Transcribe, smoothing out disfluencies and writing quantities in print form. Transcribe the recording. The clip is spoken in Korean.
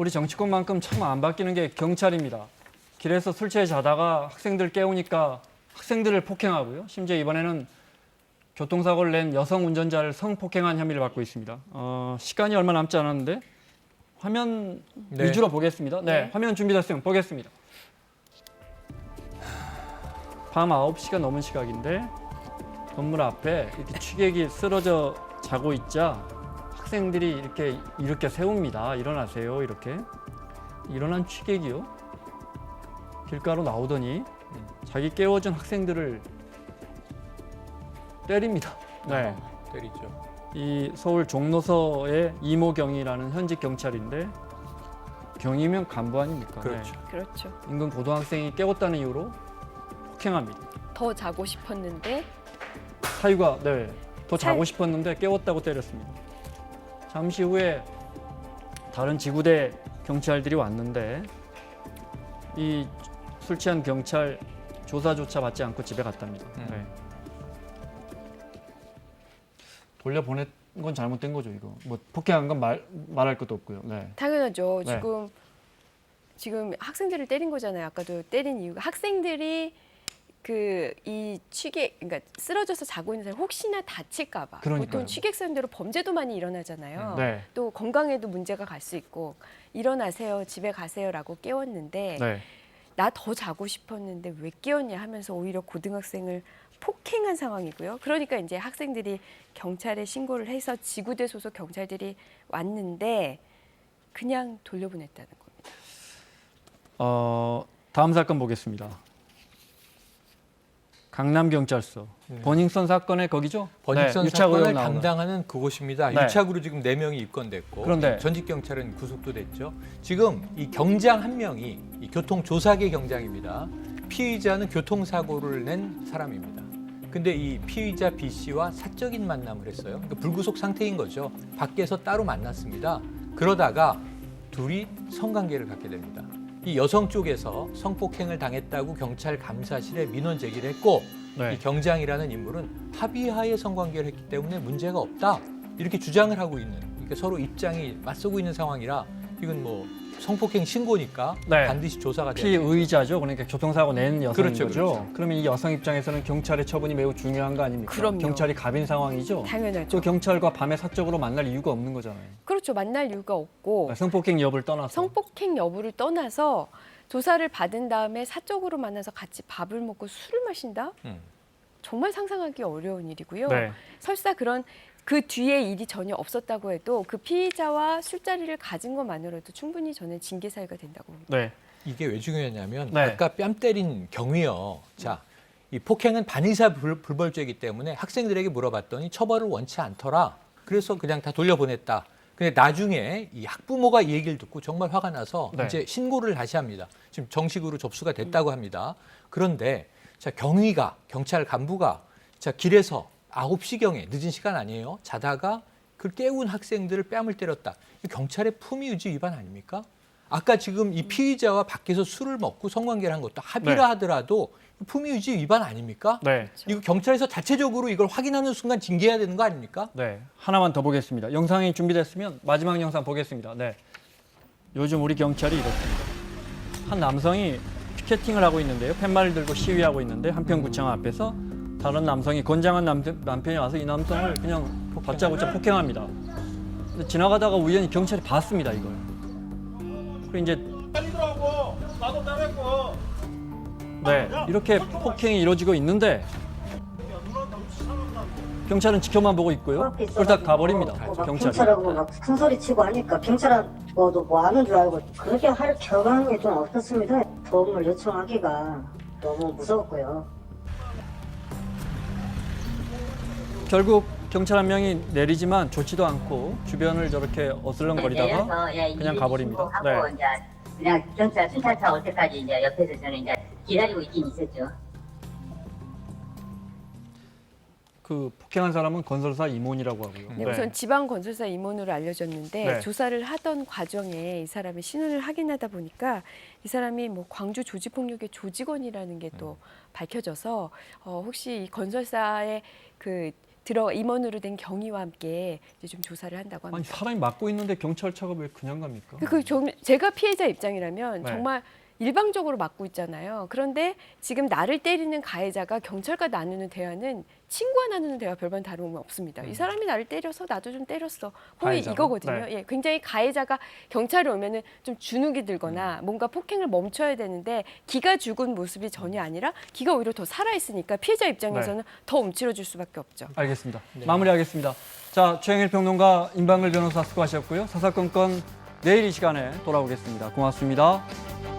우리 정치권만큼 참 안 바뀌는 게 경찰입니다. 길에서 술 취해 자다가 학생들 깨우니까 학생들을 폭행하고요. 심지어 이번에는 교통사고를 낸 여성 운전자를 성폭행한 혐의를 받고 있습니다. 시간이 얼마 남지 않았는데 화면 위주로 보겠습니다. 네, 화면 준비됐으면 보겠습니다. 밤 9시가 넘은 시각인데 건물 앞에 이렇게 취객이 쓰러져 자고 있자 학생들이 이렇게 세웁니다. 일어나세요. 이렇게. 일어난 취객이요. 길가로 나오더니 자기 깨워준 학생들을 때립니다. 네. 때리죠. 이 서울 종로서의 이모경이라는 현직 경찰인데 경이면 간부 아닙니까? 그렇죠. 그렇죠. 인근 고등학생이 깨웠다는 이유로 폭행합니다. 더 자고 싶었는데 사유가 더 자고 싶었는데 깨웠다고 때렸습니다. 잠시 후에 다른 지구대 경찰들이 왔는데 이 술 취한 경찰 조사조차 받지 않고 집에 갔답니다. 네. 돌려보낸 건 잘못된 거죠, 이거. 뭐 폭행한 건 말할 것도 없고요. 네. 당연하죠. 네. 지금 학생들을 때린 거잖아요. 아까도 때린 이유가 학생들이 이 취객, 그러니까 쓰러져서 자고 있는 사람 혹시나 다칠까 봐. 그러니까요. 보통 취객 사람대로 범죄도 많이 일어나잖아요. 네. 또 건강에도 문제가 갈 수 있고 일어나세요, 집에 가세요라고 깨웠는데 네. 나 더 자고 싶었는데 왜 깨웠냐 하면서 오히려 고등학생을 폭행한 상황이고요. 그러니까 이제 학생들이 경찰에 신고를 해서 지구대 소속 경찰들이 왔는데 그냥 돌려보냈다는 겁니다. 다음 사건 보겠습니다. 강남경찰서 버닝썬 사건의 거기죠? 버닝썬 유착 의혹 사건을 나오는. 담당하는 그곳입니다. 네. 유착으로 지금 4명이 입건됐고 그런데 전직 경찰은 구속도 됐죠. 지금 이 경장 한 명이 이 교통조사계 경장입니다. 피의자는 교통사고를 낸 사람입니다. 근데 이 피의자 B 씨와 사적인 만남을 했어요. 그러니까 불구속 상태인 거죠. 밖에서 따로 만났습니다. 그러다가 둘이 성관계를 갖게 됩니다. 이 여성 쪽에서 성폭행을 당했다고 경찰 감사실에 민원 제기를 했고 네. 이 경장이라는 인물은 합의하에 성관계를 했기 때문에 문제가 없다 이렇게 주장을 하고 있는, 그러니까 서로 입장이 맞서고 있는 상황이라 이건 뭐 성폭행 신고니까 네. 반드시 조사가 돼야 피의자죠. 그러니까 교통사고 낸 여성인 그렇죠, 거죠. 그렇죠. 그러면 이 여성 입장에서는 경찰의 처분이 매우 중요한 거 아닙니까? 그럼요. 경찰이 갑인 상황이죠. 당연하죠. 또 경찰과 밤에 사적으로 만날 이유가 없는 거잖아요. 그렇죠. 만날 이유가 없고 성폭행 여부를 떠나서. 성폭행 여부를 떠나서 조사를 받은 다음에 사적으로 만나서 같이 밥을 먹고 술을 마신다? 정말 상상하기 어려운 일이고요. 네. 설사 그 뒤에 일이 전혀 없었다고 해도 그 피의자와 술자리를 가진 것만으로도 충분히 저는 징계 사유가 된다고 봅니다. 네. 이게 왜 중요하냐면 네. 아까 뺨 때린 경위요. 자, 이 폭행은 반의사 불벌죄이기 때문에 학생들에게 물어봤더니 처벌을 원치 않더라. 그래서 그냥 다 돌려보냈다. 근데 나중에 이 학부모가 이 얘기를 듣고 정말 화가 나서 네. 이제 신고를 다시 합니다. 지금 정식으로 접수가 됐다고 합니다. 그런데 자, 경찰 간부가 자, 길에서 9시경에 늦은 시간 아니에요. 자다가 그 깨운 학생들을 뺨을 때렸다. 이 경찰의 품위유지 위반 아닙니까? 아까 지금 이 피의자와 밖에서 술을 먹고 성관계를 한 것도 합의라 네. 하더라도 품위유지 위반 아닙니까? 네. 이거 경찰에서 자체적으로 이걸 확인하는 순간 징계해야 되는 거 아닙니까? 네. 하나만 더 보겠습니다. 영상이 준비됐으면 마지막 영상 보겠습니다. 네. 요즘 우리 경찰이 이렇습니다. 한 남성이 피켓팅을 하고 있는데요. 팻말을 들고 시위하고 있는데 한평구청 앞에서 다른 남성이 건장한 남편이 와서 이 남성을 그냥 다짜고짜 폭행합니다. 근데 지나가다가 우연히 경찰이 봤습니다, 이걸. 그리고 이제 아니더라고. 나도 따랐고. 네, 이렇게 폭행이 이루어지고 있는데 경찰은 지켜만 보고 있고요. 그러다 가버립니다. 경찰이. 경찰하고 막 큰 소리 치고 하니까 경찰하고도 뭐 아는 줄 알고 그렇게 할 겨가는 게 좀 없었습니다. 도움을 요청하기가 너무 무서웠고요. 결국 경찰 한 명이 내리지만 좋지도 않고 주변을 저렇게 어슬렁거리다가 그냥 가버립니다. 네. 이제 그냥 경찰 순찰차 올 때까지 이제 옆에서 저는 이제 기다리고 있긴 있었죠. 그 폭행한 사람은 건설사 임원이라고 하고요. 네, 우선 지방 건설사 임원으로 알려졌는데 네. 조사를 하던 과정에 이 사람의 신원을 확인하다 보니까 이 사람이 뭐 광주 조직폭력의 조직원이라는 게 또 밝혀져서 혹시 이 건설사의 그 임원으로 된 경위와 함께 이제 좀 조사를 한다고 아니 합니다. 사람이 맞고 있는데 경찰차가 왜 그냥 갑니까? 제가 피해자 입장이라면 네. 정말 일방적으로 맞고 있잖아요. 그런데 지금 나를 때리는 가해자가 경찰과 나누는 대화는 친구와 나누는 대화 별반 다름은 없습니다. 이 사람이 나를 때려서 나도 좀 때렸어. 거의 가해자가? 이거거든요. 네. 예, 굉장히 가해자가 경찰에 오면은 좀 주눅이 들거나 뭔가 폭행을 멈춰야 되는데 기가 죽은 모습이 전혀 아니라 기가 오히려 더 살아 있으니까 피해자 입장에서는 더 움츠러질 수밖에 없죠. 알겠습니다. 마무리하겠습니다. 자, 최영일 평론가, 임방글 변호사 수고하셨고요. 사사건건 내일 이 시간에 돌아오겠습니다. 고맙습니다.